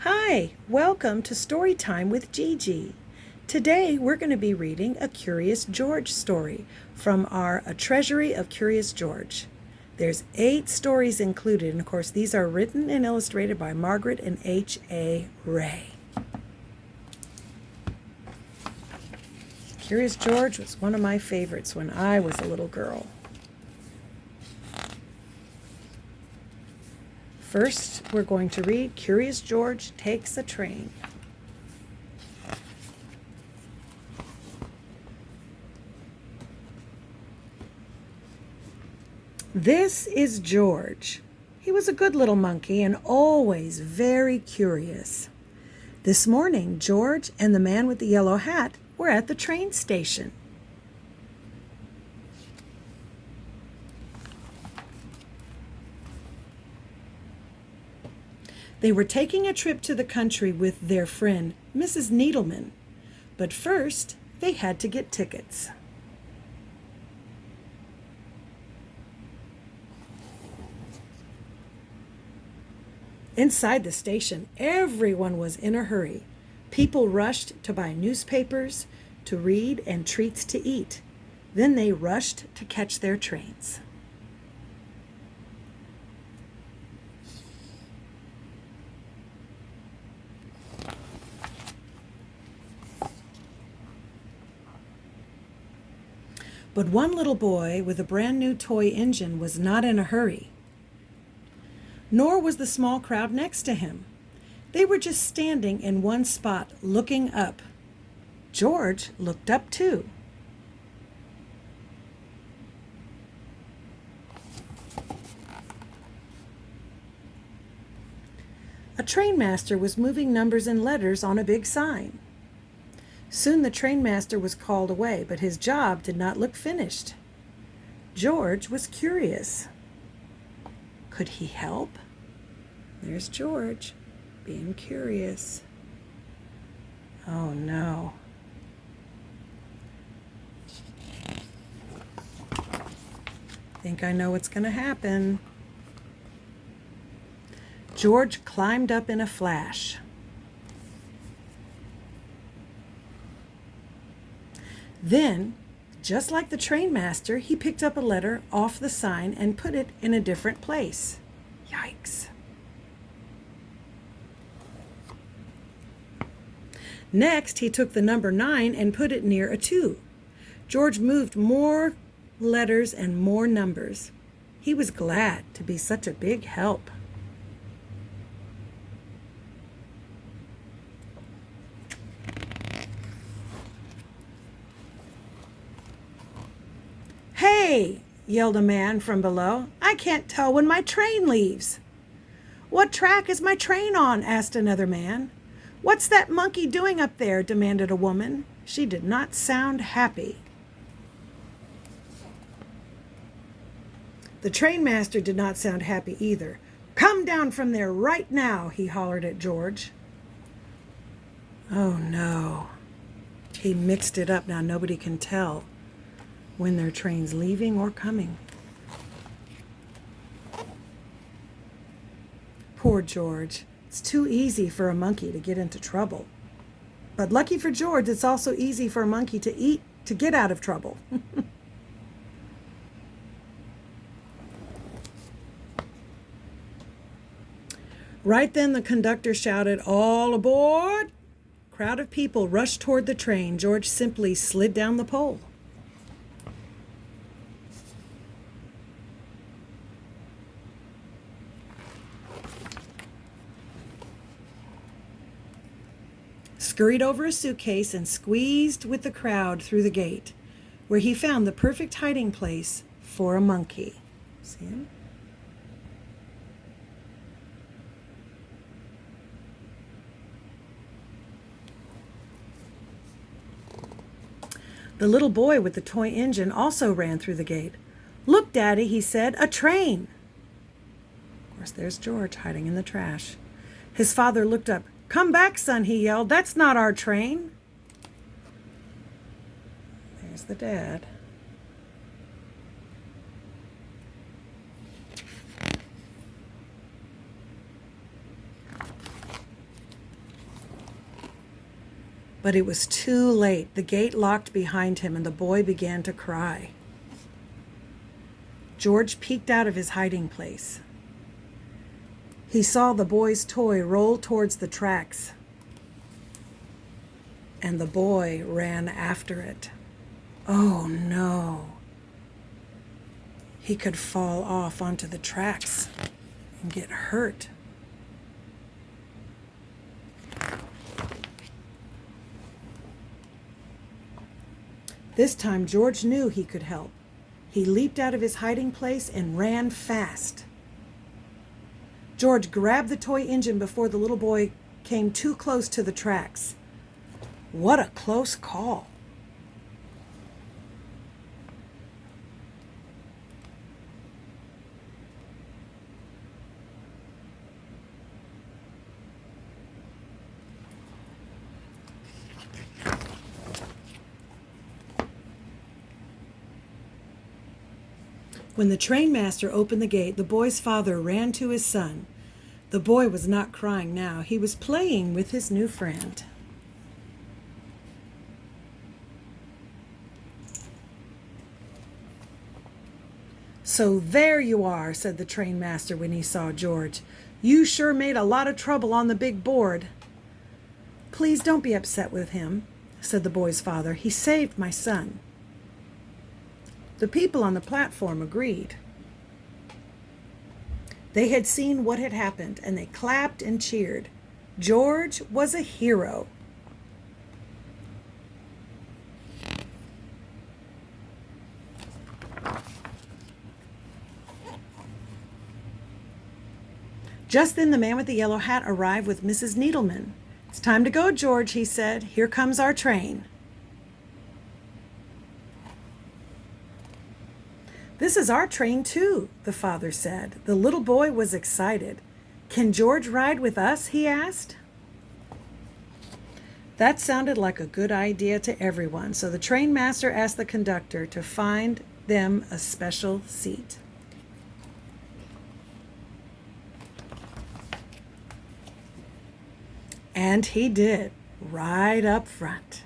Hi, welcome to Storytime with Gigi. Today we're going to be reading a Curious George story from our A Treasury of Curious George. There's 8 stories included, and of course these are written and illustrated by Margaret and H.A. Ray. Curious George was one of my favorites when I was a little girl. First, we're going to read Curious George Takes a Train. This is George. He was a good little monkey and always very curious. This morning, George and the man with the yellow hat were at the train station. They were taking a trip to the country with their friend, Mrs. Needleman. But first, they had to get tickets. Inside the station, everyone was in a hurry. People rushed to buy newspapers, to read, and treats to eat. Then they rushed to catch their trains. But one little boy with a brand new toy engine was not in a hurry. Nor was the small crowd next to him. They were just standing in one spot, looking up. George looked up too. A trainmaster was moving numbers and letters on a big sign. Soon the trainmaster was called away, but his job did not look finished. George was curious. Could he help? There's George, being curious. Oh no. Think I know what's going to happen. George climbed up in a flash. Then, just like the trainmaster, he picked up a letter off the sign and put it in a different place. Yikes. Next, he took the number 9 and put it near a 2. George moved more letters and more numbers. He was glad to be such a big help. "Hey!" yelled a man from below. "I can't tell when my train leaves." "What track is my train on?" asked another man. "What's that monkey doing up there?" demanded a woman. She did not sound happy. The trainmaster did not sound happy either. "Come down from there right now," he hollered at George. Oh no. He mixed it up. Now nobody can tell when their train's leaving or coming. Poor George. It's too easy for a monkey to get into trouble. But lucky for George, it's also easy for a monkey to get out of trouble. Right then the conductor shouted, "All aboard!" A crowd of people rushed toward the train. George simply slid down the pole. Scurried over a suitcase and squeezed with the crowd through the gate, where he found the perfect hiding place for a monkey. See him? The little boy with the toy engine also ran through the gate. "Look, Daddy," he said, "a train." Of course, there's George hiding in the trash. His father looked up. "Come back, son," he yelled. "That's not our train." There's the dad. But it was too late. The gate locked behind him, and the boy began to cry. George peeked out of his hiding place. He saw the boy's toy roll towards the tracks, and the boy ran after it. Oh no! He could fall off onto the tracks and get hurt. This time George knew he could help. He leaped out of his hiding place and ran fast. George grabbed the toy engine before the little boy came too close to the tracks. What a close call. When the trainmaster opened the gate, the boy's father ran to his son. The boy was not crying now. He was playing with his new friend. "So there you are," said the trainmaster when he saw George. "You sure made a lot of trouble on the big board." "Please don't be upset with him," said the boy's father. "He saved my son." The people on the platform agreed. They had seen what had happened, and they clapped and cheered. George was a hero. Just then the man with the yellow hat arrived with Mrs. Needleman. "It's time to go, George," he said. "Here comes our train." "This is our train, too," the father said. The little boy was excited. "Can George ride with us?" he asked. That sounded like a good idea to everyone, so the trainmaster asked the conductor to find them a special seat. And he did, right up front.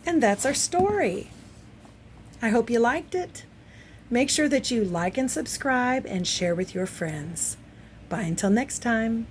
And that's our story. I hope you liked it. Make sure that you like and subscribe and share with your friends. Bye until next time.